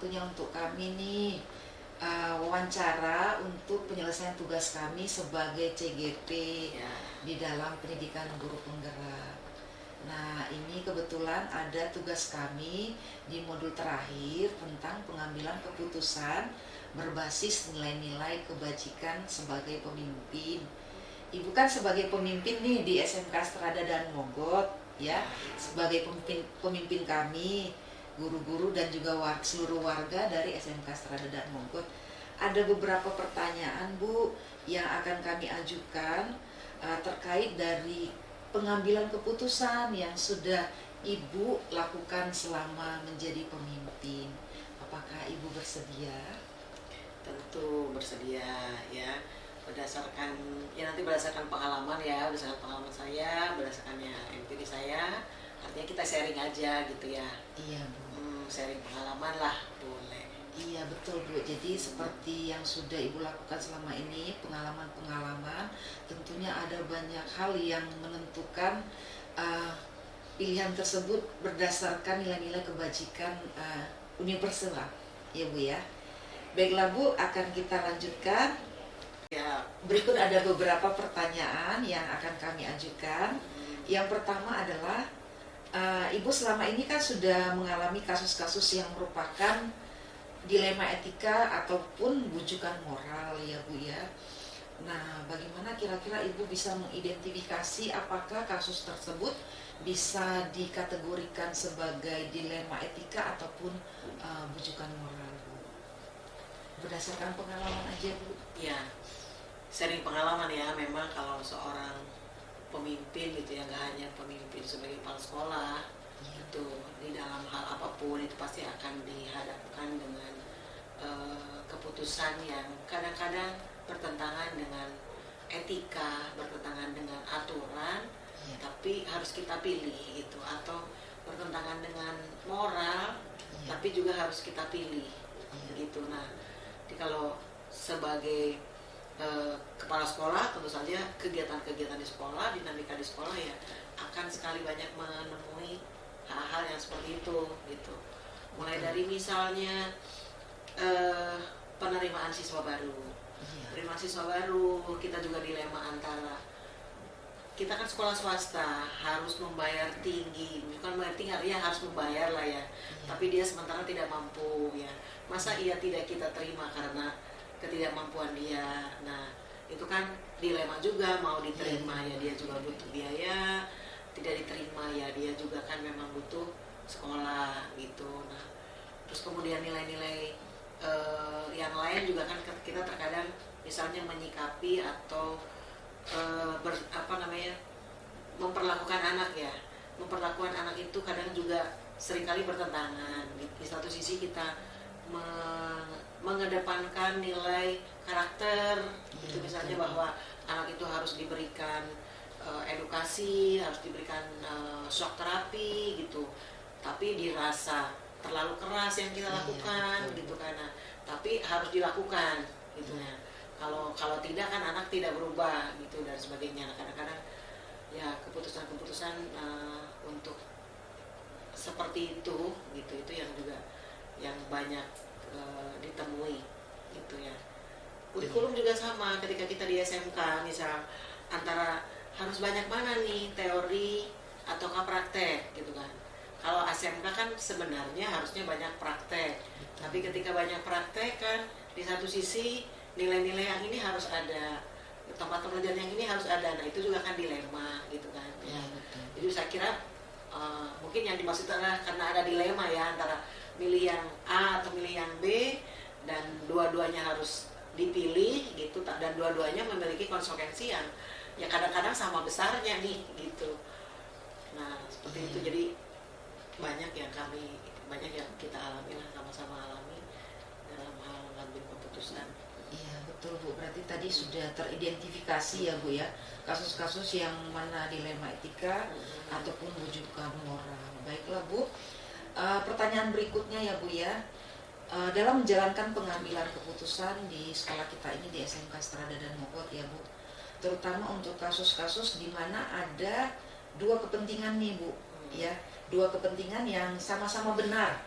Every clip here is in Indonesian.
waktunya untuk kami nih wawancara untuk penyelesaian tugas kami sebagai CGP Ya. di dalam pendidikan guru penggerak. Nah, ini kebetulan ada tugas kami di modul terakhir tentang pengambilan keputusan berbasis nilai-nilai kebajikan sebagai pemimpin. Ibu kan sebagai pemimpin nih di SMK Strada dan Mogot, ya, sebagai pemimpin kami, guru-guru dan juga seluruh warga dari SMK Strada dan Mogot. Ada beberapa pertanyaan, Bu, yang akan kami ajukan terkait dari pengambilan keputusan yang sudah Ibu lakukan selama menjadi pemimpin. Apakah Ibu bersedia? Tentu bersedia ya, berdasarkan pengalaman ya, berdasarkan pengalaman saya, berdasarkannya empiris saya, artinya kita sharing aja gitu ya. Iya, Bu. Sharing pengalaman lah, boleh. Iya, betul, Bu. Jadi seperti yang sudah Ibu lakukan selama ini, pengalaman-pengalaman, tentunya ada banyak hal yang menentukan pilihan tersebut berdasarkan nilai-nilai kebajikan universal, ya Bu ya. Baiklah Bu, akan kita lanjutkan. Ya. Berikut ada beberapa pertanyaan yang akan kami ajukan. Yang pertama adalah, Ibu selama ini kan sudah mengalami kasus-kasus yang merupakan dilema etika ataupun bujukan moral ya Bu ya. Nah, bagaimana kira-kira Ibu bisa mengidentifikasi apakah kasus tersebut bisa dikategorikan sebagai dilema etika ataupun bujukan moral, Bu? Berdasarkan pengalaman aja, Bu. Ya, sharing pengalaman ya. Memang kalau seorang pemimpin gitu ya, nggak hanya pemimpin sebagai kepala sekolah, itu di dalam hal apapun itu pasti akan dihadapkan dengan keputusan yang kadang-kadang bertentangan dengan etika, bertentangan dengan aturan, tapi harus kita pilih gitu, atau bertentangan dengan moral, tapi juga harus kita pilih gitu. Nah, jadi kalau sebagai kepala sekolah, tentu saja kegiatan-kegiatan di sekolah, dinamika di sekolah ya akan sekali banyak menemui hal-hal yang seperti itu gitu. Mulai dari misalnya penerimaan siswa baru. Penerimaan siswa baru, kita juga dilema antara kita kan sekolah swasta harus membayar tinggi, bukan membayar tinggi, ya harus membayar lah ya. Tapi dia sementara tidak mampu ya. Masa ia tidak kita terima karena ketidakmampuan dia. Nah, itu kan dilema juga, mau diterima ya dia juga butuh biaya, tidak diterima ya dia juga kan memang butuh sekolah gitu. Nah, terus kemudian nilai-nilai yang lain juga kan kita terkadang misalnya menyikapi atau memperlakukan anak ya. Memperlakukan anak itu kadang juga seringkali bertentangan. Di satu sisi kita mengedepankan nilai karakter gitu, misalnya bahwa anak itu harus diberikan edukasi, harus diberikan shock terapi gitu, tapi dirasa terlalu keras yang kita lakukan gitu karena, tapi harus dilakukan gitu ya. Kalau tidak kan anak tidak berubah gitu dan sebagainya. Kadang-kadang ya keputusan-keputusan untuk seperti itu gitu, itu yang juga yang banyak ditemui gitu ya. Kurikulum juga sama, ketika kita di SMK misal antara harus banyak mana nih teori ataukah praktek gitu kan. Kalau SMK kan sebenarnya harusnya banyak praktek, tapi ketika banyak praktek kan di satu sisi nilai-nilai yang ini harus ada, tempat pelajaran yang ini harus ada. Nah, itu juga kan dilema gitu kan ya. Jadi saya kira mungkin yang dimaksud adalah karena ada dilema ya antara milih yang A atau milih yang B, dan dua-duanya harus dipilih gitu, dan dua-duanya memiliki konsekuensi yang ya kadang-kadang sama besarnya nih gitu. Nah, seperti itu. Jadi banyak yang kita alami lah, sama-sama alami dalam hal mengambil keputusan. Iya, betul Bu. Berarti tadi sudah teridentifikasi ya Bu ya, kasus-kasus yang mana dilema etika ataupun bujukan moral. Baiklah Bu. Pertanyaan berikutnya ya Bu ya, dalam menjalankan pengambilan keputusan di sekolah kita ini di SMK Strada dan Mogot ya Bu, terutama untuk kasus-kasus di mana ada dua kepentingan nih Bu ya, dua kepentingan yang sama-sama benar,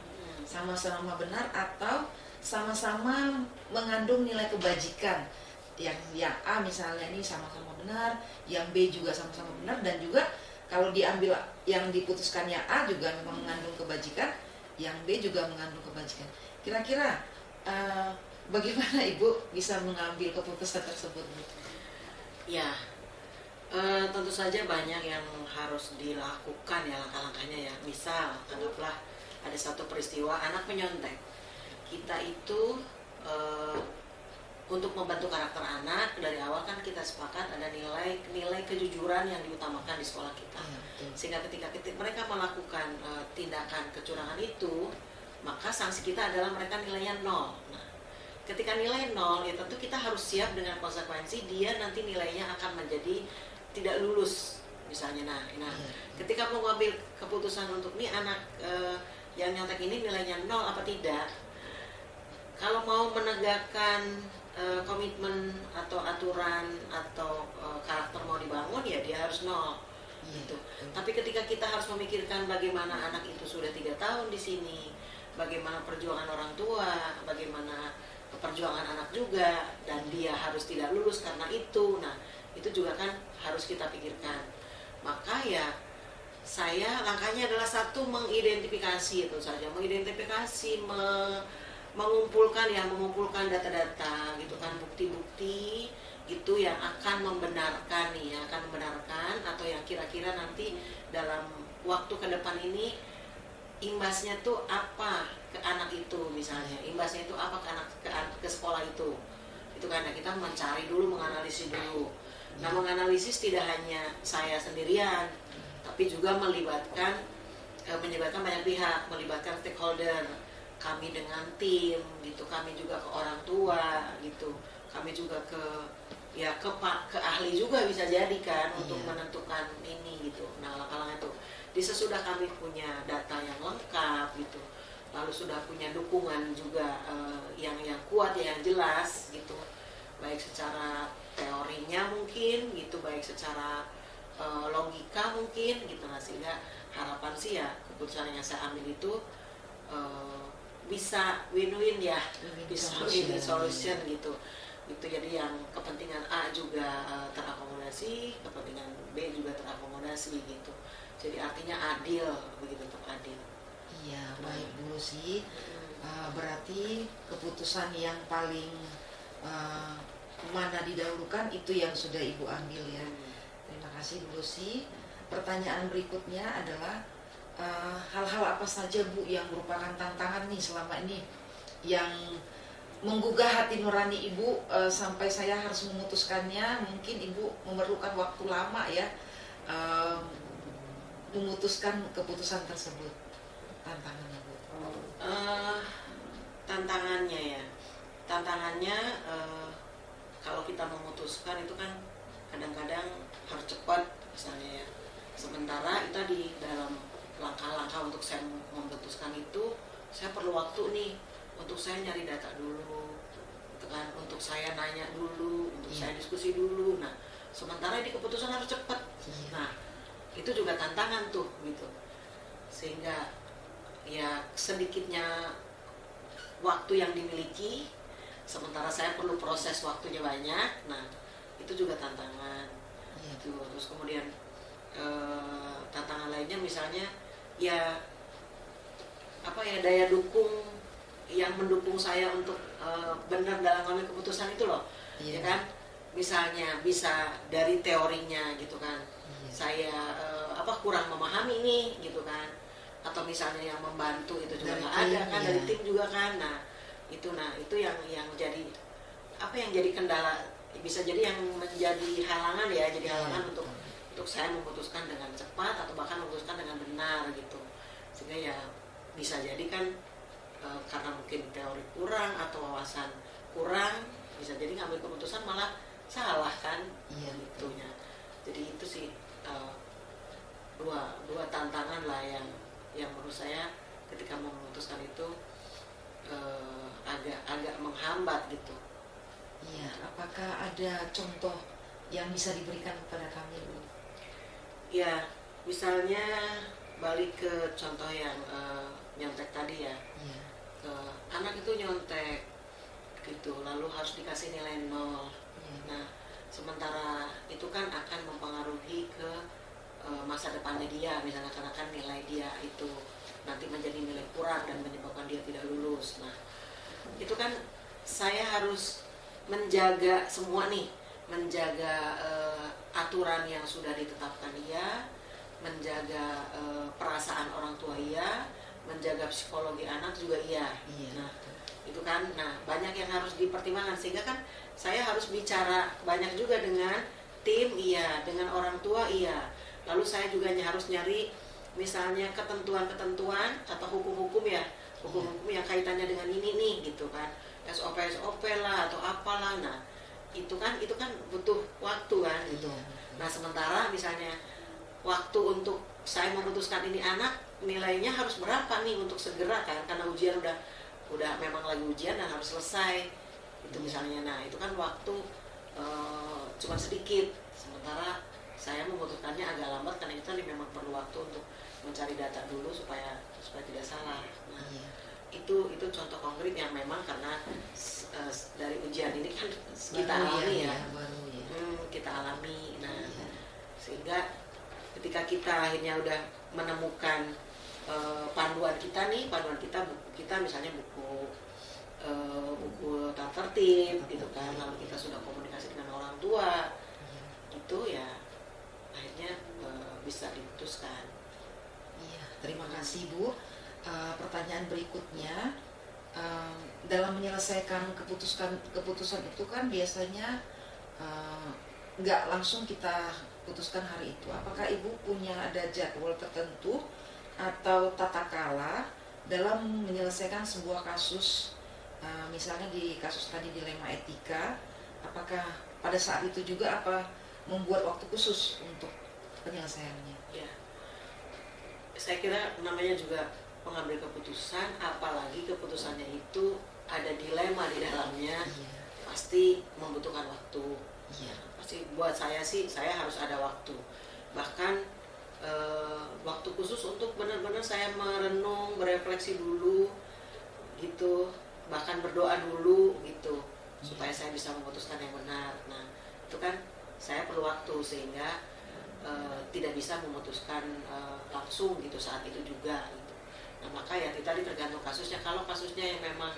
sama-sama benar atau sama-sama mengandung nilai kebajikan. Yang A misalnya ini sama-sama benar, yang B juga sama-sama benar, dan juga kalau diambil yang diputuskannya A juga memang mengandung kebajikan, yang B juga mengandung kebajikan. Kira-kira bagaimana Ibu bisa mengambil keputusan tersebut? Ya, tentu saja banyak yang harus dilakukan ya langkah-langkahnya ya. Misal, anggaplah ada satu peristiwa anak menyontek. Kita itu untuk membantu karakter anak dari awal kan kita sepakat ada nilai kejujuran yang diutamakan di sekolah kita. Sehingga ketika mereka melakukan tindakan kecurangan itu, maka sanksi kita adalah mereka nilainya 0. Nah, ketika nilai 0 ya tentu kita harus siap dengan konsekuensi dia nanti nilainya akan menjadi tidak lulus misalnya. Nah ketika mau ngambil keputusan untuk nih anak yang nyontek ini nilainya 0 apa tidak, kalau mau menegakkan komitmen atau aturan atau karakter mau dibangun ya dia harus 0 gitu. Tapi ketika kita harus memikirkan bagaimana anak itu sudah 3 tahun di sini, bagaimana perjuangan orang tua, bagaimana perjuangan anak juga, dan dia harus tidak lulus karena itu. Nah itu juga kan harus kita pikirkan. Maka ya saya langkahnya adalah satu, mengidentifikasi itu saja, mengidentifikasi, mengumpulkan data-data gitu kan, bukti-bukti gitu yang akan membenarkan atau yang kira-kira nanti dalam waktu ke depan ini imbasnya tuh apa ke anak itu, misalnya imbasnya itu apa ke sekolah itu kan. Kita mencari dulu, menganalisis dulu. Nah menganalisis tidak hanya saya sendirian, tapi juga melibatkan banyak pihak, melibatkan stakeholder. Kami dengan tim gitu, kami juga ke orang tua gitu, kami juga ke ahli juga bisa jadi kan untuk menentukan ini gitu. Nah langkah-langkah itu sesudah kami punya data yang lengkap gitu, lalu sudah punya dukungan juga yang kuat ya, yang jelas gitu, baik secara teorinya mungkin gitu, baik secara logika mungkin gitu. Nah sehingga harapan sih ya keputusan yang saya ambil itu bisa win-win ya, bisa win-win solution gitu. Itu jadi yang kepentingan A juga terakomodasi, kepentingan B juga terakomodasi gitu. Jadi artinya adil, begitu, tetap adil. Iya, baik Bu Lucy. Berarti keputusan yang paling mana didahulukan itu yang sudah Ibu ambil ya. Terima kasih Bu Lucy. Pertanyaan berikutnya adalah hal-hal apa saja Bu yang merupakan tantangan nih selama ini yang menggugah hati nurani Ibu sampai saya harus memutuskannya. Mungkin Ibu memerlukan waktu lama ya memutuskan keputusan tersebut. Tantangannya Bu. Tantangannya kalau kita memutuskan itu kan kadang-kadang harus cepat misalnya ya. Sementara itu di dalam langkah-langkah untuk saya memutuskan itu, saya perlu waktu nih untuk saya nyari data dulu, kan, untuk saya nanya dulu, untuk saya diskusi dulu. Nah, sementara ini keputusan harus cepat. Nah, itu juga tantangan tuh gitu. Sehingga ya sedikitnya waktu yang dimiliki, sementara saya perlu proses waktunya banyak. Nah, itu juga tantangan. Itu terus kemudian tantangan lainnya misalnya ya daya dukung yang mendukung saya untuk benar dalam mengambil keputusan itu loh, ya kan, misalnya bisa dari teorinya gitu kan, saya kurang memahami nih gitu kan, atau misalnya yang membantu itu juga nggak ada kan, dari tim juga kan. Nah itu yang jadi yang jadi kendala, bisa jadi yang menjadi halangan ya, jadi halangan untuk saya memutuskan dengan cepat atau bahkan memutuskan dengan benar gitu. Sehingga ya bisa jadi kan karena mungkin teori kurang atau wawasan kurang, bisa jadi ngambil keputusan malah salah kan, gitunya. Jadi itu sih dua tantangan lah yang menurut saya ketika memutuskan itu agak menghambat gitu. Iya, apakah ada contoh yang bisa diberikan kepada kami Bu? Ya, misalnya balik ke contoh yang nyontek tadi ya. anak itu nyontek gitu, lalu harus dikasih nilai 0. Nah, sementara itu kan akan mempengaruhi ke masa depannya dia, misalnya karena kan nilai dia itu nanti menjadi nilai kurang dan menyebabkan dia tidak lulus. Nah, itu kan saya harus menjaga semua nih, menjaga aturan yang sudah ditetapkan dia, menjaga perasaan orang tua iya, menjaga psikologi anak juga iya. Nah, itu kan, nah banyak yang harus dipertimbangkan, sehingga kan saya harus bicara banyak juga dengan tim iya, dengan orang tua iya, lalu saya juga harus nyari misalnya ketentuan-ketentuan atau hukum-hukum ya, hukum-hukum yang kaitannya dengan ini nih gitu kan, SOP lah atau apalah. Nah itu kan butuh waktu kan gitu. Nah sementara misalnya waktu untuk saya memutuskan ini anak nilainya harus berapa nih untuk segera kan, karena ujian udah memang lagi ujian dan harus selesai itu misalnya. Nah itu kan waktu cuma sedikit, sementara saya membutuhkannya agak lambat karena itu tadi memang perlu waktu untuk mencari data dulu supaya tidak salah. Nah itu contoh konkret yang memang karena dari ujian ini kan kita alami ya. Kita alami. Nah sehingga ketika kita akhirnya udah menemukan panduan kita misalnya buku tata tertib gitu kan, lalu kita sudah komunikasi dengan orang tua itu ya akhirnya bisa diputuskan. Iya, terima kasih Bu. Pertanyaan berikutnya, dalam menyelesaikan keputusan itu kan biasanya nggak langsung kita putuskan hari itu. Apakah Ibu punya ada jadwal tertentu atau tata kala dalam menyelesaikan sebuah kasus, misalnya di kasus tadi dilema etika, apakah pada saat itu juga membuat waktu khusus untuk penyelesaiannya? Ya, saya kira namanya juga pengambil keputusan, apalagi keputusannya itu ada dilema di dalamnya, pasti membutuhkan waktu. Pasti buat saya sih, saya harus ada waktu. Bahkan waktu khusus untuk benar-benar saya merenung, berefleksi dulu gitu, bahkan berdoa dulu gitu, supaya saya bisa memutuskan yang benar. Nah itu kan saya perlu waktu, sehingga tidak bisa memutuskan langsung gitu saat itu juga gitu. Nah maka ya tadi tergantung kasusnya. Kalau kasusnya yang memang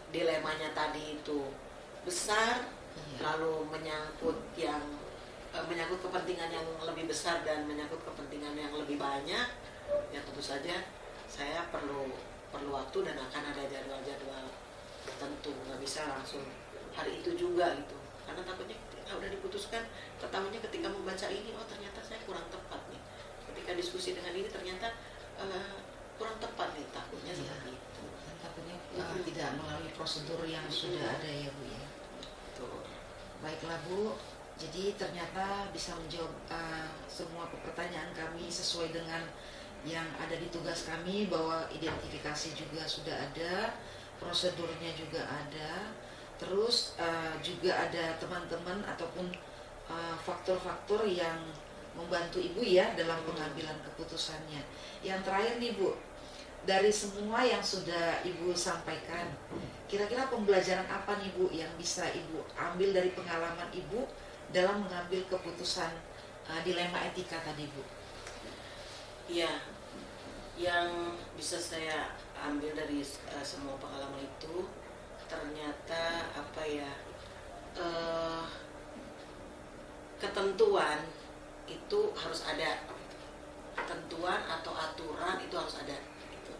dilemanya tadi itu besar, lalu menyangkut kepentingan yang lebih besar dan menyangkut kepentingan yang lebih banyak, ya tentu saja saya perlu waktu dan akan ada jadwal-jadwal tertentu, nggak bisa langsung hari itu juga gitu, karena takutnya udah diputuskan, ketahuinya ketika membaca ini, oh ternyata saya kurang tepat nih, ketika diskusi dengan ini ternyata kurang tepat nih, takutnya seperti itu. Takutnya tidak melalui prosedur yang sudah ada ya Bu ya. Baiklah Bu, jadi ternyata bisa menjawab semua pertanyaan kami sesuai dengan yang ada di tugas kami, bahwa identifikasi juga sudah ada, prosedurnya juga ada, terus juga ada teman-teman ataupun faktor-faktor yang membantu Ibu ya dalam pengambilan keputusannya. Yang terakhir nih Bu, dari semua yang sudah Ibu sampaikan, kira-kira pembelajaran apa nih Bu yang bisa Ibu ambil dari pengalaman Ibu dalam mengambil keputusan dilema etika tadi Bu? Iya, yang bisa saya ambil dari semua pengalaman itu, ternyata ketentuan itu harus ada, ketentuan atau aturan itu harus ada gitu.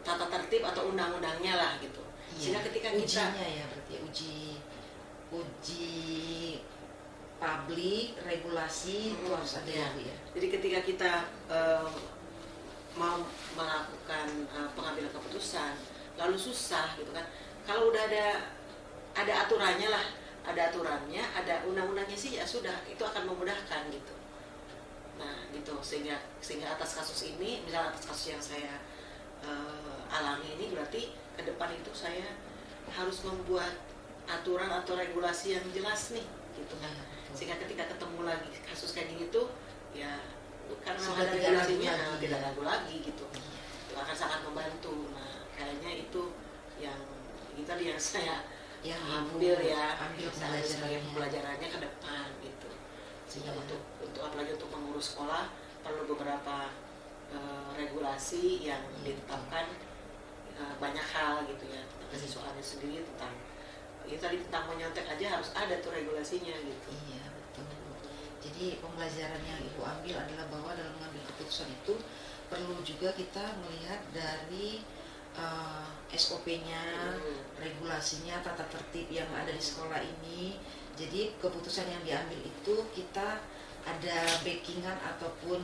Tata tertib atau undang-undangnya lah gitu. Sehingga ketika ujinya ya, berarti uji publik, regulasi itu harus ada ya. Jadi ketika kita mau melakukan pengambilan keputusan lalu susah gitu kan, kalau udah ada aturannya lah, ada aturannya, ada undang-undangnya sih ya sudah, itu akan memudahkan gitu. Nah gitu, sehingga atas kasus ini, misalnya atas kasus yang saya alami ini, berarti ke depan itu saya harus membuat aturan atau regulasi yang jelas nih gitu kan, sehingga ketika ketemu lagi kasus kayak gini tuh ya karena sudah ada tidak ragu regulasinya lagi. tidak ragu lagi gitu. Itu akan sangat membantu. Nah, kayaknya itu yang kita yang saya Yang ambil Ibu ya, ambil sebagai pembelajarannya. pembelajarannya ke depan gitu. Sehingga Iya. untuk apalagi untuk mengurus sekolah perlu beberapa regulasi yang ditetapkan, banyak hal gitu ya, tentang kesiswaannya sendiri, tentang ya tadi tentang menyontek aja harus ada tuh regulasinya gitu. Iya, betul. Jadi pembelajaran yang Ibu ambil adalah bahwa dalam mengambil keputusan itu perlu juga kita melihat dari SOP-nya, regulasinya, tata tertib yang ada di sekolah ini. Jadi keputusan yang diambil itu kita ada backingan ataupun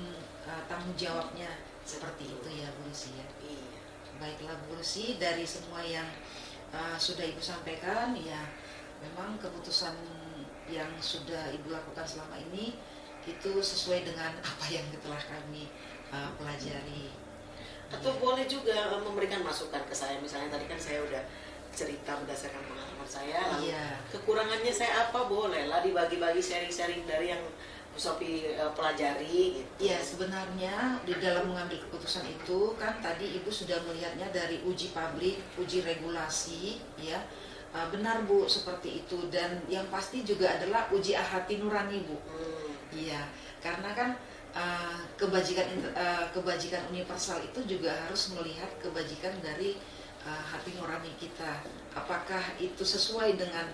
tanggung jawabnya, seperti itu ya Bu Lucy ya. Iya. Baiklah Bu Lucy, dari semua yang sudah Ibu sampaikan ya, memang keputusan yang sudah Ibu lakukan selama ini itu sesuai dengan apa yang telah kami pelajari. Atau boleh juga memberikan masukan ke saya, misalnya tadi kan saya udah cerita berdasarkan pengalaman saya, lalu Iya. kekurangannya saya apa, boleh lah dibagi-bagi, sharing-sharing dari yang Bu Sophie pelajari gitu. Ya, sebenarnya di dalam mengambil keputusan itu kan tadi Ibu sudah melihatnya dari uji publik, uji regulasi, ya. Benar Bu, seperti itu. Dan yang pasti juga adalah uji hati nurani Bu. Iya, karena kan kebajikan universal itu juga harus melihat kebajikan dari hati nurani kita. Apakah itu sesuai dengan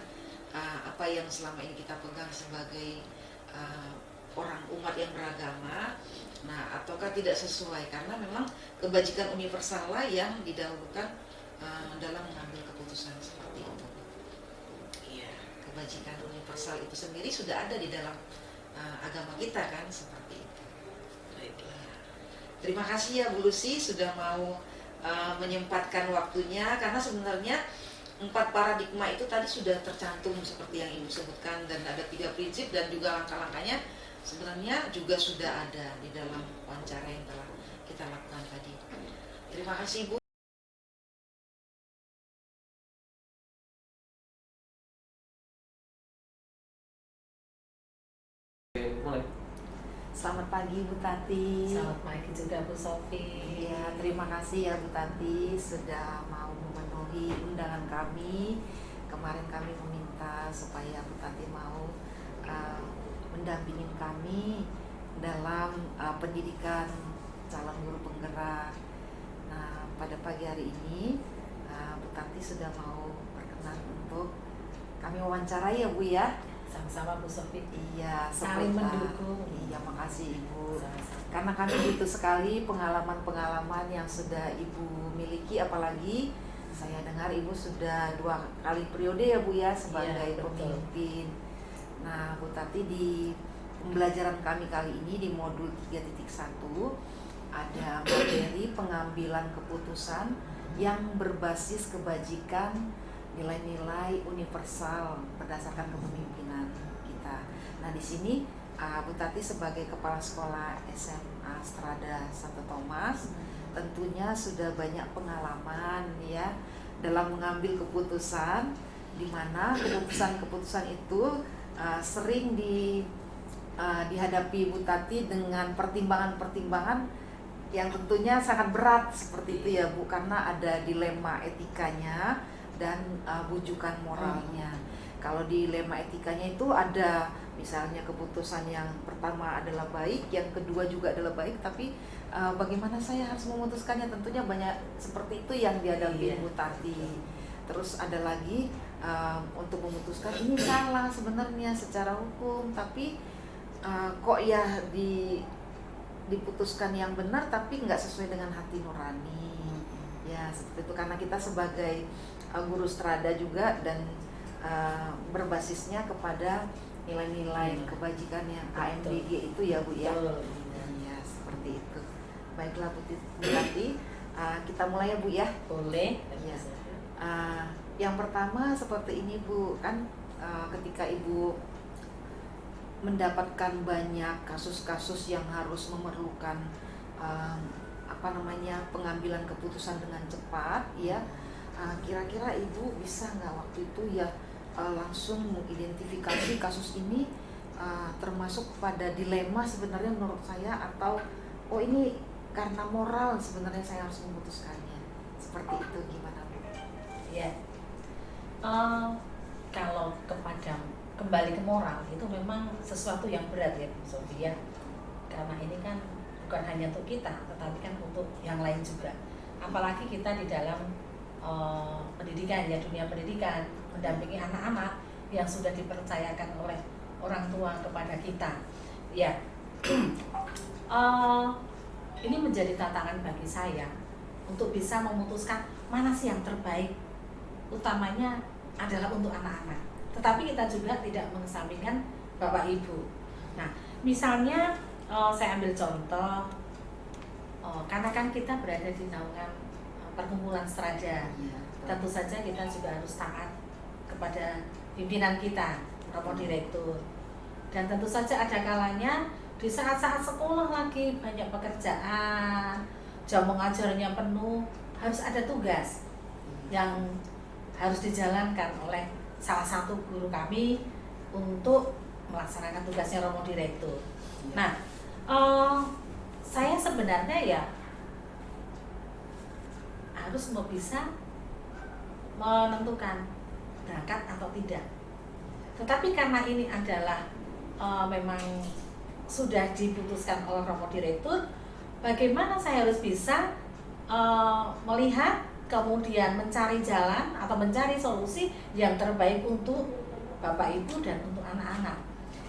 apa yang selama ini kita pegang sebagai orang umat yang beragama, nah ataukah tidak sesuai, karena memang kebajikan universal lah yang didahulukan dalam mengambil keputusan seperti itu. Iya. Kebajikan universal itu sendiri sudah ada di dalam agama kita kan, seperti itu. Baiklah. Terima kasih ya Bu Lucy sudah mau menyempatkan waktunya, karena sebenarnya 4 paradigma itu tadi sudah tercantum seperti yang Ibu sebutkan, dan ada 3 prinsip dan juga langkah-langkahnya sebenarnya juga sudah ada di dalam wawancara yang telah kita lakukan tadi. Terima kasih Bu. Mulai. Selamat pagi Bu Tati. Selamat pagi juga Bu Sophie. Ya, terima kasih ya Bu Tati sudah mau memenuhi undangan kami. Kemarin kami meminta supaya Bu Tati mau mendampingi kami dalam pendidikan calon guru penggerak. Nah, pada pagi hari ini Bu Tati sudah mau berkenan untuk kami wawancarai ya Bu ya. Sama-sama Bu Sophie. Iya, Saling seperti- mendukung. Iya, makasih Ibu. Sama-sama. Karena kami butuh sekali pengalaman-pengalaman yang sudah Ibu miliki, apalagi saya dengar Ibu sudah 2 kali periode ya Bu ya sebagai Iya, betul. pemimpin. Nah, Bu Tati, di pembelajaran kami kali ini di modul 3.1 ada materi pengambilan keputusan yang berbasis kebajikan, nilai-nilai universal berdasarkan kepemimpinan kita. Nah, di sini Bu Tati sebagai Kepala Sekolah SMA Strada Santo Thomas tentunya sudah banyak pengalaman ya dalam mengambil keputusan, di mana keputusan-keputusan itu sering dihadapi Bu Tati dengan pertimbangan-pertimbangan yang tentunya sangat berat seperti itu ya Bu, karena ada dilema etikanya dan bujukan moralnya. Kalau dilema etikanya itu ada misalnya keputusan yang pertama adalah baik, yang kedua juga adalah baik, tapi bagaimana saya harus memutuskannya, tentunya banyak seperti itu yang dihadapi Iya. Bu Tati. Terus ada lagi untuk memutuskan ini salah sebenarnya secara hukum, tapi kok ya diputuskan yang benar tapi nggak sesuai dengan hati nurani. Ya seperti itu, karena kita sebagai guru strada juga dan berbasisnya kepada nilai-nilai kebajikan yang AMDG itu ya Bu ya. Betul. Iya, seperti itu. Baiklah Bu Tati, kita mulai ya Bu ya. Boleh. Iya. Yang pertama seperti ini Bu, kan ketika Ibu mendapatkan banyak kasus-kasus yang harus memerlukan pengambilan keputusan dengan cepat ya, kira-kira Ibu bisa nggak waktu itu ya langsung mengidentifikasi kasus ini termasuk pada dilema sebenarnya menurut saya, atau oh ini karena moral sebenarnya saya harus memutuskannya, seperti itu, gimana Bu? Ya, kalau kembali ke moral itu memang sesuatu yang berat ya Bu Sofia, karena ini kan bukan hanya untuk kita, tetapi kan untuk yang lain juga. Apalagi kita di dalam pendidikan ya, dunia pendidikan, mendampingi anak-anak yang sudah dipercayakan oleh orang tua kepada kita. Ya, ini menjadi tantangan bagi saya untuk bisa memutuskan mana sih yang terbaik, utamanya adalah untuk anak-anak. Tetapi kita juga tidak mengesampingkan Bapak Ibu. Nah, misalnya saya ambil contoh, karena kan kita berada di naungan perkumpulan Strada, tentu saja kita juga harus taat kepada pimpinan kita, Romo Direktur. Dan tentu saja ada kalanya di saat-saat sekolah lagi banyak pekerjaan, jam mengajarnya penuh, harus ada tugas yang harus dijalankan oleh salah satu guru kami untuk melaksanakan tugasnya Romo Direktur. Nah, saya sebenarnya ya harus bisa menentukan berangkat atau tidak. Tetapi karena ini adalah memang sudah diputuskan oleh Romo Direktur, bagaimana saya harus bisa melihat, kemudian mencari jalan atau mencari solusi yang terbaik untuk Bapak Ibu dan untuk anak-anak.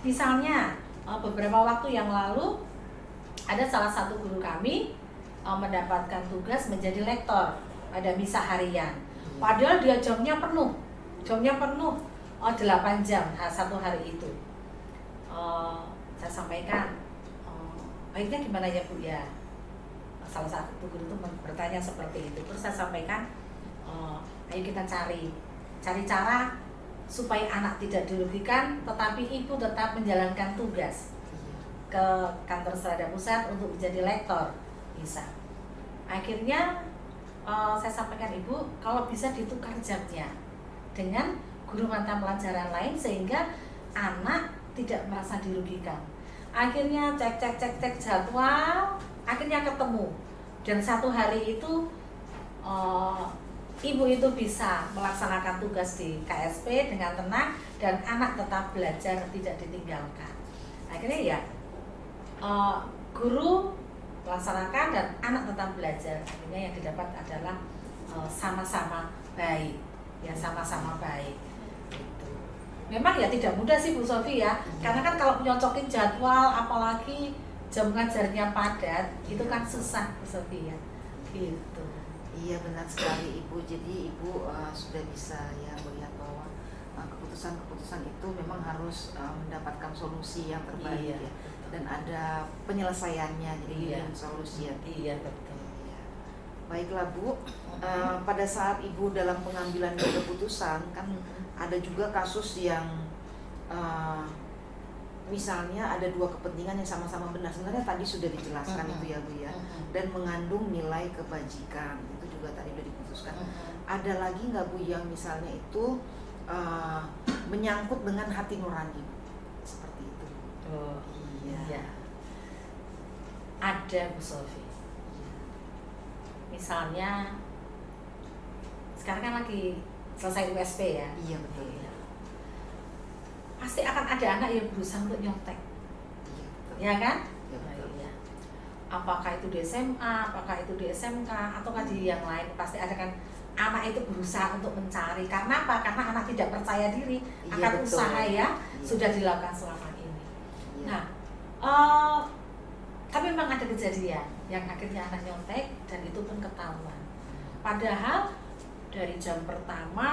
Misalnya beberapa waktu yang lalu ada salah satu guru kami mendapatkan tugas menjadi lektor pada misa harian. Padahal dia jamnya penuh 8 jam satu hari itu. Saya sampaikan, baiknya gimana ya Bu ya? Salah satu guru itu bertanya seperti itu. Terus saya sampaikan, ayo kita cari cara supaya anak tidak dirugikan, tetapi ibu tetap menjalankan tugas ke kantor Strada Pusat untuk menjadi lektor bisa. Akhirnya saya sampaikan ibu, kalau bisa ditukar jamnya dengan guru mata pelajaran lain sehingga anak tidak merasa dirugikan. Akhirnya cek jadwal, akhirnya ketemu, dan satu hari itu ibu itu bisa melaksanakan tugas di KSP dengan tenang dan anak tetap belajar tidak ditinggalkan. Akhirnya ya guru melaksanakan dan anak tetap belajar. Akhirnya yang didapat adalah sama-sama baik, ya sama-sama baik. Gitu. Memang ya tidak mudah sih Bu Sofi ya, karena kan kalau nyocokin jadwal, apalagi jam ngajarnya padat, itu kan susah Bu Sofi ya. Gitu. Iya benar sekali Ibu. Jadi Ibu sudah bisa ya melihat bahwa keputusan-keputusan itu memang harus mendapatkan solusi yang terbaik, iya, ya. Dan ada penyelesaiannya, jadi iya, solusi ya. Iya betul. Iya. Baiklah Bu, pada saat Ibu dalam pengambilan keputusan kan ada juga kasus yang misalnya ada dua kepentingan yang sama-sama benar. Sebenarnya tadi sudah dijelaskan itu ya Bu ya, dan mengandung nilai kebajikan, itu juga tadi sudah diputuskan. Ada lagi nggak Bu yang misalnya itu menyangkut dengan hati nurani seperti itu? Oh Iya. iya. Ada Bu Sofi. Misalnya sekarang kan lagi selesai USP ya. Iya betul. Iya. Pasti akan ada anak yang berusaha untuk nyontek, Iya betul. ya kan? Iya, betul. Iya. Apakah itu di SMA, apakah itu di SMK, ataukah di yang lain, pasti ada kan anak itu berusaha untuk mencari. Karena apa? Karena anak tidak percaya diri Iya, akan betul. usaha ya Iya. sudah dilakukan selama ini. Iya. Nah, tapi memang ada kejadian yang akhirnya anak nyontek dan itu pun ketahuan. Padahal dari jam pertama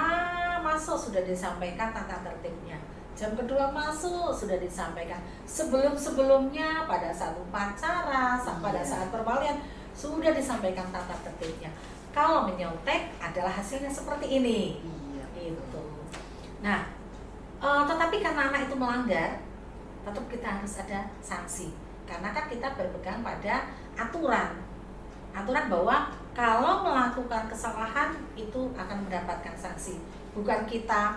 masuk sudah disampaikan tata tertibnya. Jam kedua masuk sudah disampaikan. Sebelum-sebelumnya pada saat upacara, pada saat perwalian sudah disampaikan tata tertibnya. Kalau menyontek adalah hasilnya seperti ini. Iya. Itu. Nah, tetapi karena anak itu melanggar, tetap kita harus ada sanksi. Karena kan kita berpegang pada aturan bahwa kalau melakukan kesalahan itu akan mendapatkan sanksi. Bukan kita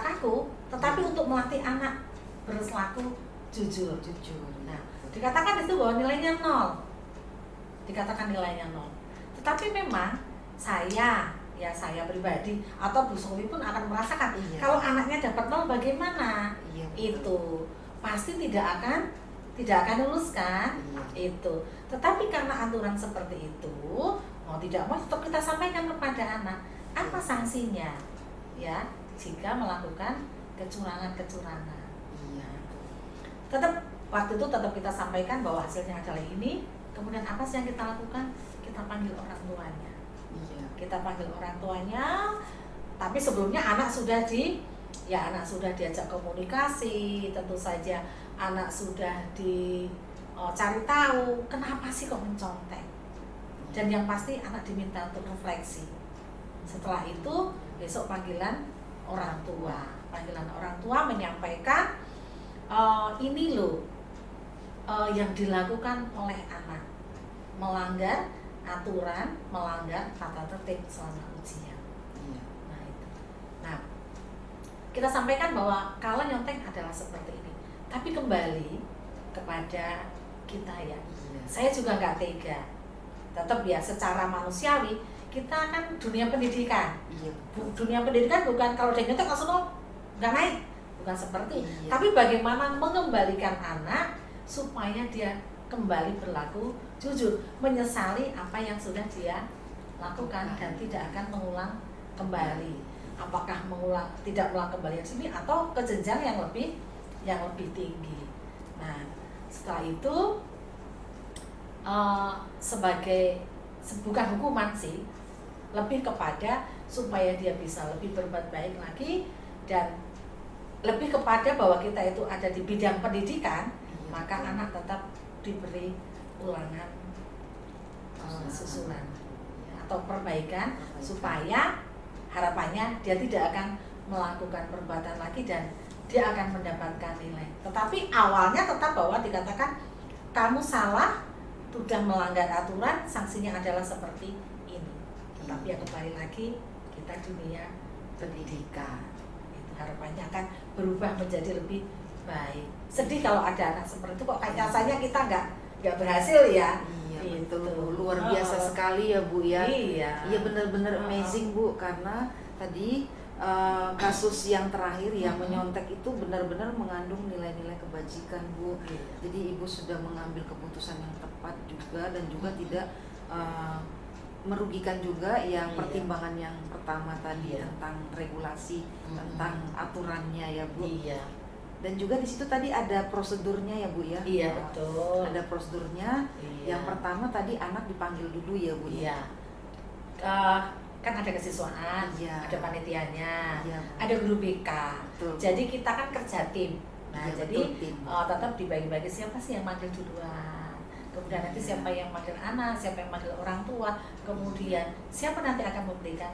kaku, tetapi untuk melatih anak berlaku jujur. Jujur. Nah, dikatakan itu bahwa nilainya 0. Dikatakan nilainya 0. Tetapi memang saya pribadi atau Bu Sofi pun akan merasakan kalau anaknya dapat 0 bagaimana? Itu pasti tidak akan lulus kan? Itu. Tetapi karena aturan seperti itu, mau tidak mau tetap kita sampaikan kepada anak apa sanksinya ya jika melakukan kecurangan. Tetap waktu itu kita sampaikan bahwa hasilnya adalah ini. Kemudian apa sih yang kita lakukan? Kita panggil orang tuanya. Kita panggil orang tuanya. Tapi sebelumnya anak sudah diajak komunikasi. Tentu saja anak sudah dicari tahu kenapa sih kok mencontek. Dan yang pasti anak diminta untuk refleksi. Setelah itu besok panggilan orang tua. Panggilan orang tua menyampaikan ini loh yang dilakukan oleh anak, melanggar aturan, melanggar tata tertib selama ujian. Nah itu. Nah kita sampaikan bahwa kalau nyontek adalah seperti ini. Tapi kembali kepada kita ya. Saya juga nggak tega. Tetap ya secara manusiawi kita kan dunia pendidikan. Dunia pendidikan bukan kalau dia nyontek langsung nggak naik. Bukan seperti, tapi bagaimana mengembalikan anak supaya dia kembali berlaku jujur, menyesali apa yang sudah dia lakukan dan tidak akan mengulang kembali. Apakah tidak mengulang kembali di sini atau ke jenjang yang lebih tinggi. Nah, setelah itu sebagai bukan hukuman sih, lebih kepada supaya dia bisa lebih berbuat baik lagi dan lebih kepada bahwa kita itu ada di bidang pendidikan, maka anak tetap diberi ulangan susulan atau perbaikan supaya harapannya dia tidak akan melakukan perbuatan lagi dan dia akan mendapatkan nilai. Tetapi awalnya tetap bahwa dikatakan kamu salah, sudah melanggar aturan, sanksinya adalah seperti ini. Tetapi ya kembali lagi kita dunia pendidikan. Harapannya akan berubah menjadi lebih baik. Sedih kalau ada anak seperti itu kok rasanya kita nggak berhasil ya. Betul. Luar biasa sekali ya Bu ya. Iya benar-benar amazing Bu, karena tadi kasus yang terakhir yang menyontek itu benar-benar mengandung nilai-nilai kebajikan Bu. Jadi Ibu sudah mengambil keputusan yang tepat juga dan juga tidak merugikan juga yang pertimbangan yang pertama tadi tentang regulasi, tentang aturannya ya Bu. Dan juga di situ tadi ada prosedurnya ya Bu ya. Betul. Ada prosedurnya. Yang pertama tadi anak dipanggil dulu ya Bu. Kan ada kesiswaan, ada panitianya, ada guru BK. Betul. Jadi kita kan kerja tim. Nah, jadi tim. tetap dibagi-bagi siapa sih yang manggil duluan. Kemudian nanti siapa yang manggil anak, siapa yang manggil orang tua, kemudian siapa nanti akan memberikan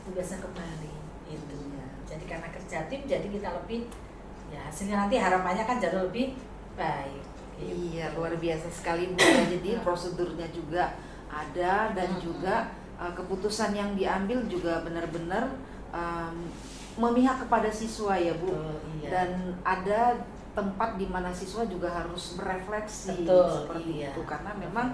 tugasnya kembali itu. Jadi karena kerja tim, jadi kita lebih hasilnya nanti harapannya kan jauh lebih baik. Gitu. Luar biasa sekali Bu. Jadi prosedurnya juga ada dan juga keputusan yang diambil juga benar-benar memihak kepada siswa ya Bu. Dan ada tempat di mana siswa juga harus berefleksi seperti itu, karena memang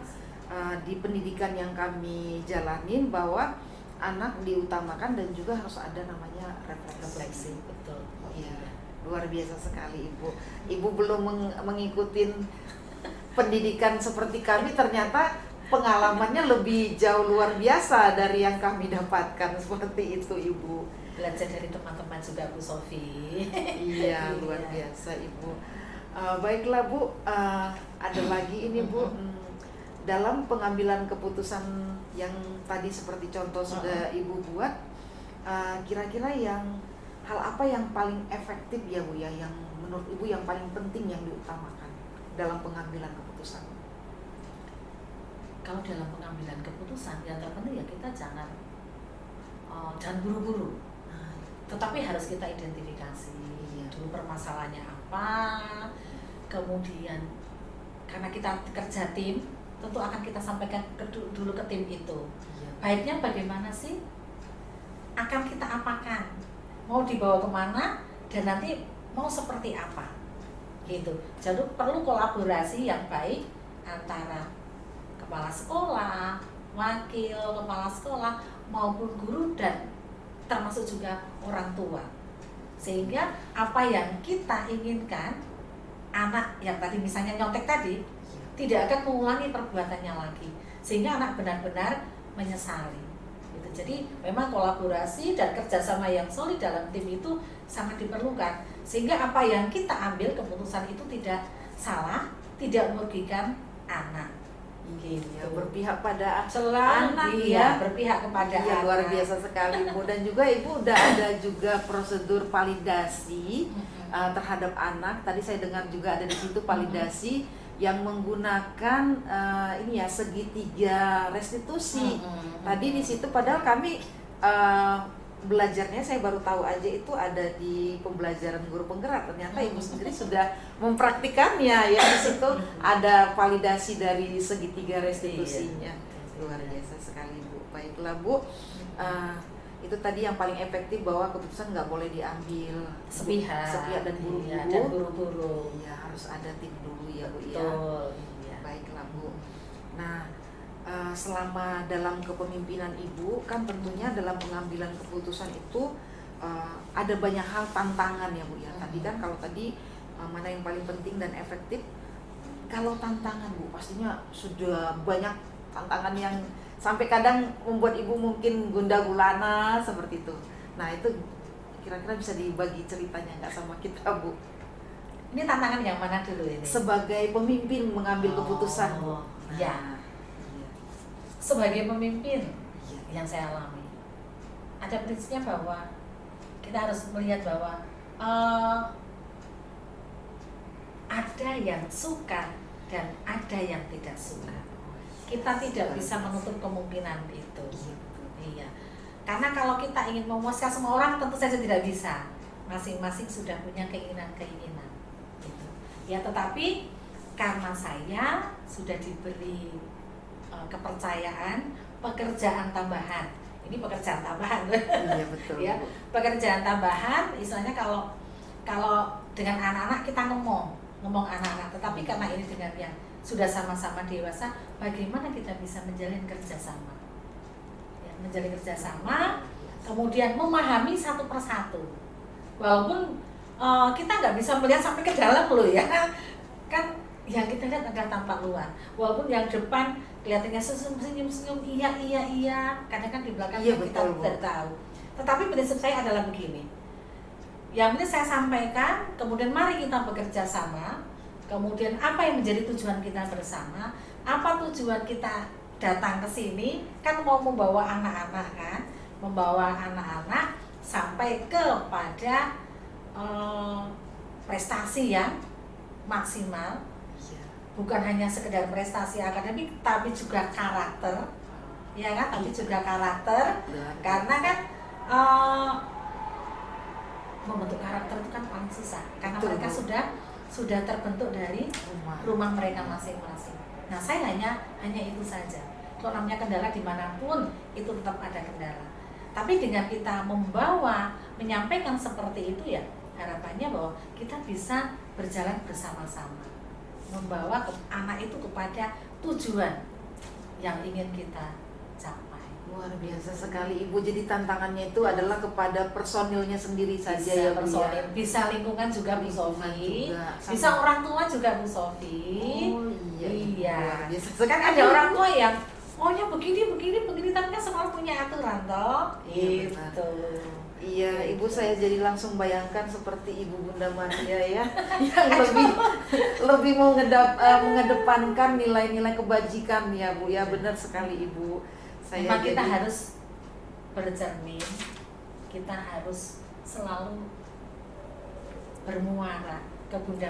di pendidikan yang kami jalanin bahwa anak diutamakan dan juga harus ada namanya refleksi. Betul. Luar biasa sekali Ibu. Ibu belum mengikuti pendidikan seperti kami, ternyata pengalamannya lebih jauh luar biasa dari yang kami dapatkan seperti itu Ibu. Belajar dari teman-teman juga Bu Sofi. Luar biasa Ibu. Baiklah Bu, ada lagi ini Bu, dalam pengambilan keputusan yang tadi seperti contoh sudah Ibu buat, kira-kira hal apa yang paling efektif ya Bu ya, yang menurut Ibu yang paling penting yang diutamakan dalam pengambilan keputusan? Kalau dalam pengambilan keputusan yang terpenting ya kita jangan buru-buru. Tetapi harus kita identifikasi dulu permasalahannya apa, kemudian karena kita kerja tim, tentu akan kita sampaikan dulu ke tim itu. Baiknya bagaimana sih? Akan kita apakan? Mau dibawa kemana dan nanti mau seperti apa? gitu. Jadi perlu kolaborasi yang baik antara kepala sekolah, wakil kepala sekolah maupun guru dan termasuk juga orang tua. Sehingga apa yang kita inginkan anak yang tadi misalnya nyontek tadi tidak akan mengulangi perbuatannya lagi, sehingga anak benar-benar menyesali gitu. Jadi memang kolaborasi dan kerjasama yang solid dalam tim itu sangat diperlukan, sehingga apa yang kita ambil keputusan itu tidak salah, tidak merugikan anak gitu. Ya, berpihak pada Selalu anak dia berpihak kepada Iya, anak. luar biasa sekali Bu. Dan juga Ibu udah ada juga prosedur validasi terhadap anak. Tadi saya dengar juga ada di situ validasi yang menggunakan ini ya segitiga restitusi. Tadi di situ padahal kami belajarnya saya baru tahu aja itu ada di pembelajaran guru penggerak. Ternyata Ibu sendiri sudah mempraktikannya ya, di situ ada validasi dari segitiga restitusinya. Luar biasa sekali Bu. Baiklah Bu, itu tadi yang paling efektif bahwa keputusan nggak boleh diambil sepihak dan buru-buru. Iya, harus ada tim dulu ya Bu. Betul. Ya. Baiklah Bu. Nah, selama dalam kepemimpinan Ibu kan tentunya dalam pengambilan keputusan itu ada banyak hal tantangan ya Bu ya. Tadi kan kalau tadi mana yang paling penting dan efektif, kalau tantangan Bu pastinya sudah banyak tantangan yang sampai kadang membuat Ibu mungkin gundah gulana seperti itu. Nah itu kira-kira bisa dibagi ceritanya nggak sama kita Bu? Ini tantangan yang mana dulu ini? Sebagai pemimpin mengambil keputusan Bu. Ya. Sebagai pemimpin yang saya alami, ada prinsipnya bahwa kita harus melihat bahwa ada yang suka dan ada yang tidak suka. Kita tidak bisa menutup kemungkinan itu. Iya. Karena kalau kita ingin memuaskan semua orang tentu saja tidak bisa. Masing-masing sudah punya keinginan-keinginan. Gitu. Ya, tetapi karena saya sudah diberi kepercayaan pekerjaan tambahan. Ini pekerjaan tambahan. Iya betul. Ya, pekerjaan tambahan istilahnya kalau dengan anak-anak kita ngomong anak-anak, tetapi karena ini dengan yang sudah sama-sama dewasa, bagaimana kita bisa menjalin kerjasama? Ya, menjalin kerjasama, kemudian memahami satu persatu. Walaupun kita nggak bisa melihat sampai ke dalam loh ya, kan yang kita lihat adalah tampak luar. Walaupun yang depan kelihatannya senyum-senyum, iya, kadang kan di belakang iya, kita tidak tahu. Tetapi prinsip saya adalah begini. Yang ini saya sampaikan, kemudian mari kita bekerja sama. Kemudian apa yang menjadi tujuan kita bersama? Apa tujuan kita datang ke sini? Kan mau membawa anak-anak kan, membawa anak-anak sampai kepada prestasi yang maksimal. Bukan hanya sekedar prestasi akademik, tapi juga karakter, ya kan? Tapi juga karakter, karena kan membentuk karakter itu kan paling susah, karena mereka sudah terbentuk dari rumah mereka masing-masing. Nah, saya hanya itu saja. Kalau namanya kendala dimanapun itu tetap ada kendala. Tapi dengan kita menyampaikan seperti itu ya, harapannya bahwa kita bisa berjalan bersama-sama, membawa anak itu kepada tujuan yang ingin kita capai. Luar biasa sekali Ibu. Jadi tantangannya itu adalah kepada personilnya sendiri saja bisa ya Bu personil, ya. bisa lingkungan juga Bu Sofi, juga, bisa orang tua juga Bu Sofi. Oh iya. Luar biasa Kan sekali. ada orang tua yang maunya begini, tapi kan semua punya aturan toh. Iya, Gitu. Iya, Ibu saya jadi langsung bayangkan seperti Ibu Bunda Maria ya, yang lebih mengedepankan nilai-nilai kebajikan ya Bu ya. Benar sekali Ibu. Memang kita harus bercermin, kita harus selalu bermuara ke Bunda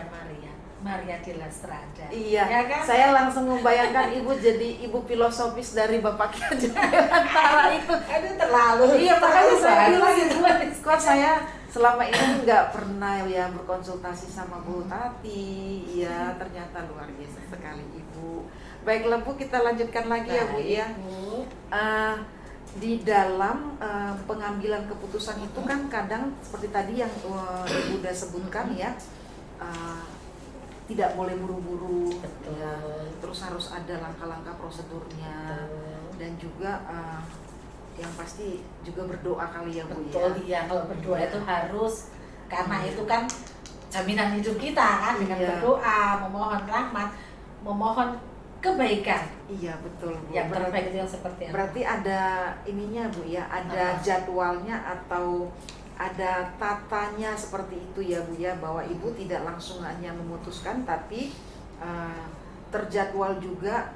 Maria di Lastrada. Iya, ya kan? Saya langsung membayangkan Ibu jadi ibu filosofis dari Bapak Ki Antara itu. Aduh, terlalu. Iya, makanya saya bilang gitu. kok saya selama ini nggak pernah ya berkonsultasi sama Bu Tati. Iya, ternyata luar biasa sekali Ibu. Baiklah Bu, kita lanjutkan lagi ya Bu ya. Di dalam pengambilan keputusan itu kan kadang seperti tadi yang Ibu udah sebutkan ya, tidak boleh buru-buru, Betul. ya. Terus harus ada langkah-langkah prosedurnya. Betul. Dan juga yang pasti juga berdoa kali ya Bu Betul, ya. iya, kalau berdoa Iya. itu harus, karena Iya. itu kan jaminan hidup kita kan, dengan Iya. berdoa, memohon rahmat, memohon kebaikan. Iya betul Bu. Yang terbaik itu yang seperti apa? Berarti ada ininya Bu ya, ada Apa? jadwalnya atau ada tatanya seperti itu ya Bu ya, bahwa Ibu tidak langsung hanya memutuskan tapi terjadwal juga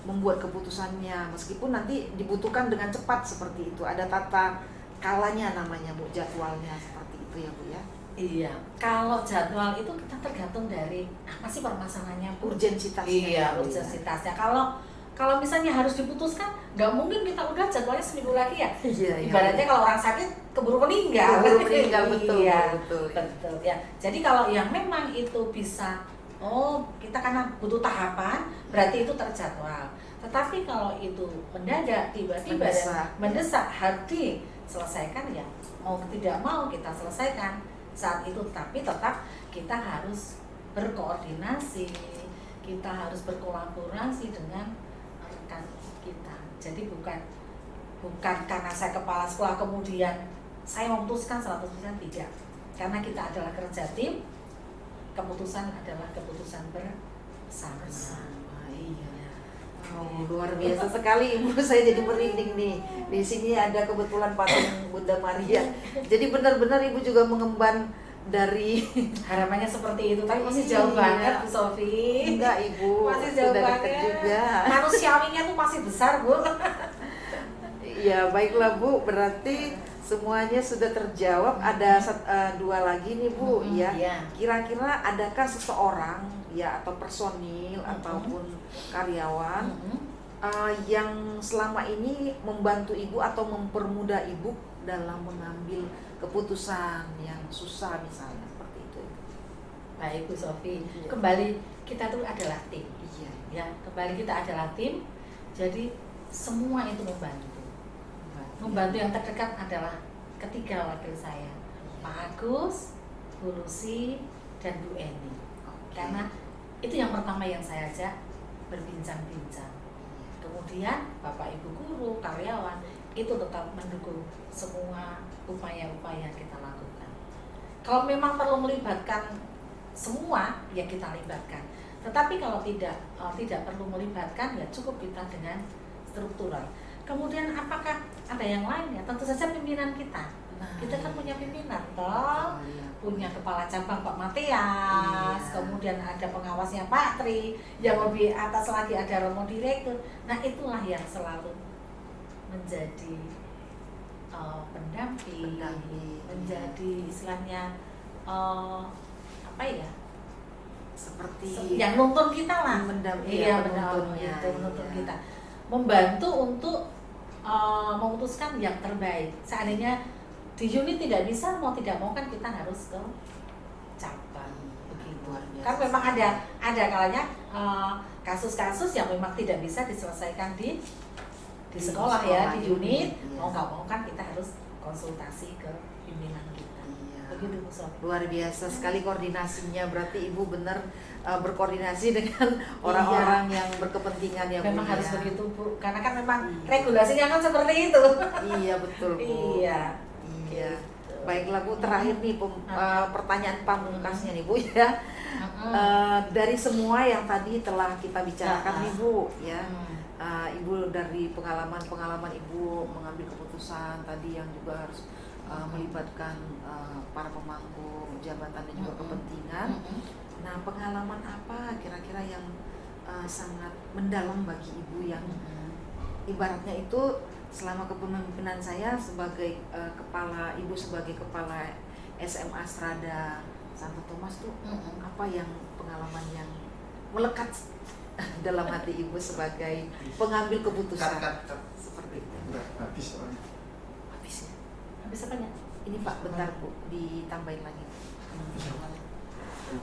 membuat keputusannya, meskipun nanti dibutuhkan dengan cepat seperti itu. Ada tata kalanya namanya Bu, jadwalnya seperti itu ya Bu ya. Iya, kalau jadwal itu kita tergantung dari apa sih permasalahannya Bu? Urgensitasnya. Iya, ya, Bu, ya. urgensitasnya. Kalau misalnya harus diputuskan, nggak mungkin kita udah jadwalnya seminggu lagi ya. Iya, iya. Ibaratnya kalau orang sakit keburu meninggal. Keburu meninggal, betul, Iya, betul. betul ya. Jadi kalau yang memang itu bisa, kita karena butuh tahapan, berarti itu terjadwal. Tetapi kalau itu mendadak, tiba-tiba mendesak harus diselesaikan, ya mau tidak mau kita selesaikan saat itu. Tapi tetap kita harus berkoordinasi, kita harus berkolaborasi dengan rekan kita. Jadi bukan karena saya kepala sekolah kemudian saya memutuskan 100%, tidak. Karena kita adalah kerja tim, keputusan adalah keputusan bersama. Iya. Oh, luar biasa sekali Ibu, saya jadi merinding nih. Di sini ada kebetulan patung Bunda Maria. Jadi benar-benar Ibu juga mengemban dari Harapannya seperti itu, tapi masih Iya. jauh banget Bu Sofi. enggak Ibu, Masih jauh sudah dekat banget. juga. Manusiawinya tuh masih besar Bu. Ya baiklah Bu, berarti semuanya sudah terjawab. Ada dua lagi nih Bu ya. Iya. Kira-kira adakah seseorang ya atau personil ataupun karyawan yang selama ini membantu Ibu atau mempermudah Ibu dalam mengambil keputusan yang susah misalnya seperti itu? Baik Bu Sofi, Iya. kembali kita tuh adalah tim. Iya. Ya, kembali kita adalah tim. Jadi semua itu membantu. Membantu yang terdekat adalah ketiga wakil saya, Pak Agus, Bu Lucy, dan Bu Eni. Karena itu yang pertama yang saya ajak berbincang-bincang. Kemudian Bapak Ibu guru, karyawan itu tetap mendukung semua upaya-upaya yang kita lakukan. Kalau memang perlu melibatkan semua, ya kita libatkan. Tetapi kalau tidak perlu melibatkan, ya cukup kita dengan struktural. Kemudian apakah ada yang lain? Ya tentu saja pimpinan kita. Kita kan punya pimpinan, toh, punya kepala cabang Pak Matias, Iya. kemudian ada pengawasnya Pak Tri, yang lebih atas lagi ada Romo Direktur. Nah itulah yang selalu menjadi pendamping, menjadi istilahnya apa ya? Seperti Yang nuntun kita lah, mendampingi, iya penuntunnya, menuntun iya. kita, membantu untuk memutuskan yang terbaik. Seandainya di unit tidak bisa, mau tidak mau kan kita harus ke cabang begitu. Luar biasa. Kan memang ada kalanya kasus-kasus yang memang tidak bisa diselesaikan di sekolah ya, di unit. Iya. Mau nggak mau kan kita harus konsultasi ke pimpinan kita. Iya. Begitu Bu Sofi. Luar biasa sekali koordinasinya. Berarti Ibu benar berkoordinasi dengan orang-orang yang berkepentingan ya Bu. Memang harus ya. begitu Bu, karena kan memang Iya. regulasinya kan seperti itu. Iya betul Bu. Iya. Iya. Gitu. Baiklah Bu, terakhir nih pertanyaan pamungkasnya nih Bu ya. Dari semua yang tadi telah kita bicarakan nih Bu ya. Ibu dari pengalaman Ibu mengambil keputusan tadi yang juga harus melibatkan para pemangku jabatan dan juga kepentingan. Nah, pengalaman apa kira-kira yang sangat mendalam bagi Ibu yang ibaratnya itu selama kepemimpinan saya sebagai Ibu sebagai kepala SMA Strada Santo Thomas tuh apa yang pengalaman yang melekat dalam hati Ibu sebagai pengambil keputusan seperti itu. Habis soalnya. Habis ya. Habis apanya? Ini Pak, bentar Bu, ditambahin lagi.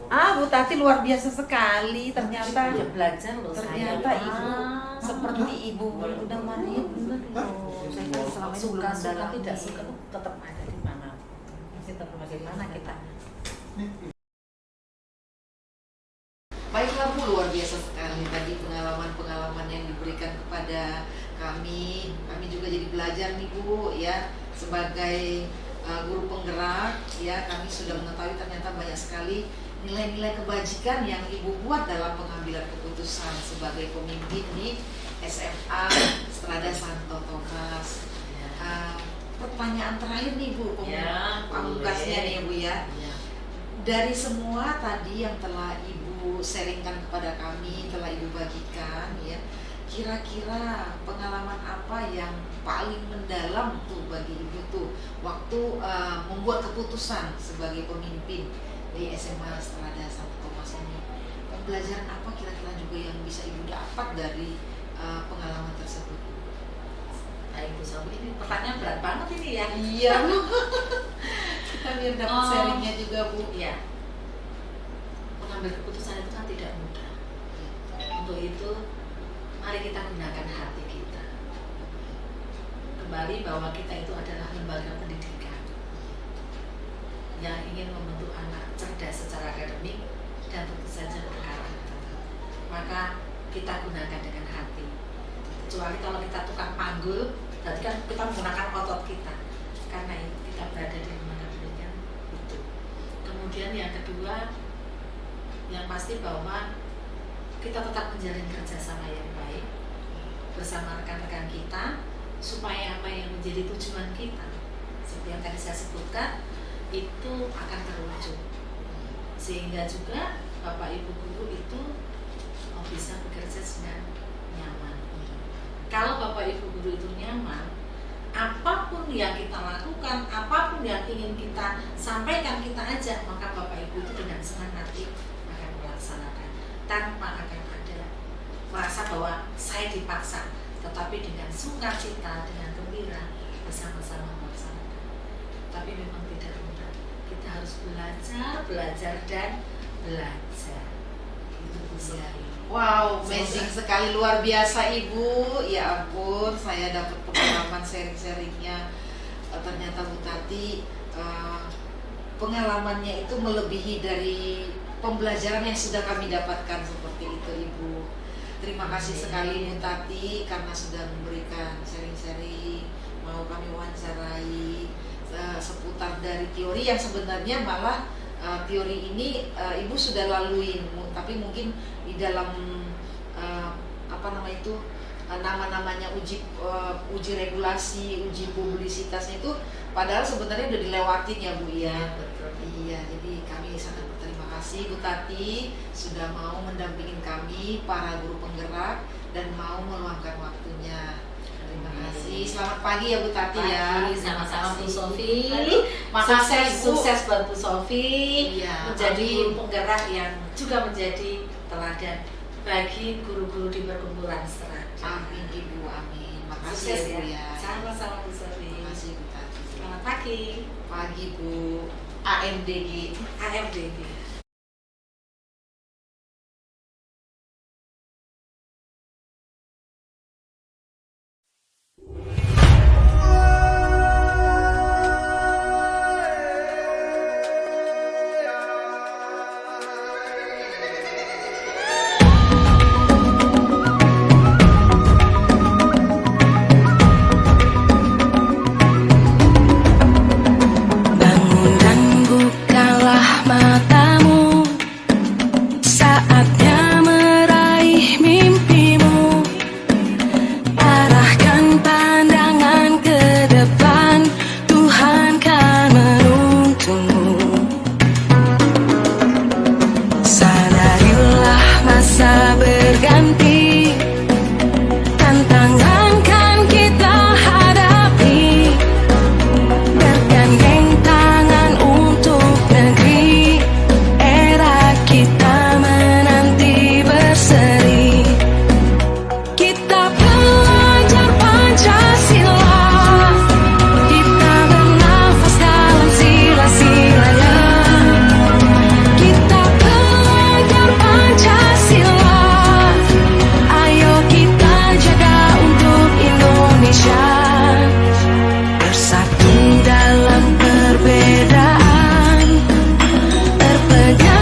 Ah, Bu Tati luar biasa sekali ternyata. Ya belajar loh Ternyata saya. Ibu seperti Ibu Bunda Maria benar loh. Saya kan selama ini belum Suka mendalami. tidak suka tuh tetap ada di mana. Masih tetap bagaimana kita jadi belajar nih Bu ya, sebagai guru penggerak ya, kami sudah mengetahui ternyata banyak sekali nilai-nilai kebajikan yang Ibu buat dalam pengambilan keputusan sebagai pemimpin di SMA Strada Santo Thomas. Pertanyaan terakhir nih Bu, pamungkasnya nih Bu ya. Dari semua tadi yang telah Ibu sharingkan kepada kami, telah Ibu bagikan ya, kira-kira pengalaman apa yang paling mendalam tuh bagi Ibu tuh waktu membuat keputusan sebagai pemimpin di SMA Strada Santo Thomas ini? Pembelajaran apa kira-kira juga yang bisa Ibu dapat dari pengalaman tersebut? Ibu Sofi, ini pertanyaan berat banget ini ya. Iya Bu. Kita biar dapat sharingnya juga Bu. Iya. Mengambil keputusan itu kan tidak mudah. Untuk itu, mari kita gunakan hati kita. Kembali bahwa kita itu adalah lembaga pendidikan yang ingin membentuk anak cerdas secara akademik dan tentu saja berkarakter. Maka kita gunakan dengan hati. Kecuali kalau kita tukang panggul, berarti kan kita menggunakan otot kita. Karena itu kita berada di lembaga pendidikan itu. Kemudian yang kedua, yang pasti bahwa kita tetap menjalin kerjasama yang baik bersama rekan-rekan kita, supaya apa yang menjadi tujuan kita, seperti yang tadi saya sebutkan, itu akan terwujud. Sehingga juga Bapak Ibu guru itu bisa bekerja dengan nyaman. Kalau Bapak Ibu guru itu nyaman, apapun yang kita lakukan, apapun yang ingin kita sampaikan, kita ajak, maka Bapak Ibu itu dengan senang hati akan melaksanakan, tanpa akan ada merasa bahwa saya dipaksa, tetapi dengan sukacita, dengan gembira, bersama-sama melaksanakan. Tapi memang tidak mudah. Kita harus belajar dan belajar. Itu Bu. Wow, amazing sekali, luar biasa Ibu. Ya ampun, saya dapat pengalaman sharing-sharingnya. Ternyata Bu Tati pengalamannya itu melebihi dari pembelajaran yang sudah kami dapatkan, seperti itu Ibu. Terima kasih sekali Bu Tati karena sudah memberikan sharing-sharing, mau kami wawancarai seputar dari teori yang sebenarnya malah teori ini Ibu sudah laluin, tapi mungkin di dalam nama-namanya uji regulasi, uji publisitasnya itu padahal sebenarnya udah dilewatin ya Bu ya. Betul. Iya, jadi kami sangat berterima kasih Bu Tati sudah mau mendampingin kami para guru penggerak dan mau meluangkan waktunya. Terima kasih. Selamat pagi ya Bu Tati ya. Sama-sama Bu Sofi. Makasih Sukses buat Bu Sofi. Iya, menjadi amin. penggerak yang juga menjadi teladan bagi guru-guru di perkumpulan Strada. Amin Ibu, amin. Makasih Sukses ya Bu ya. Sama-sama Bu Sofi. Makasih Bu Tati. Selamat pagi. Pagi Bu. AMDG. AMDG.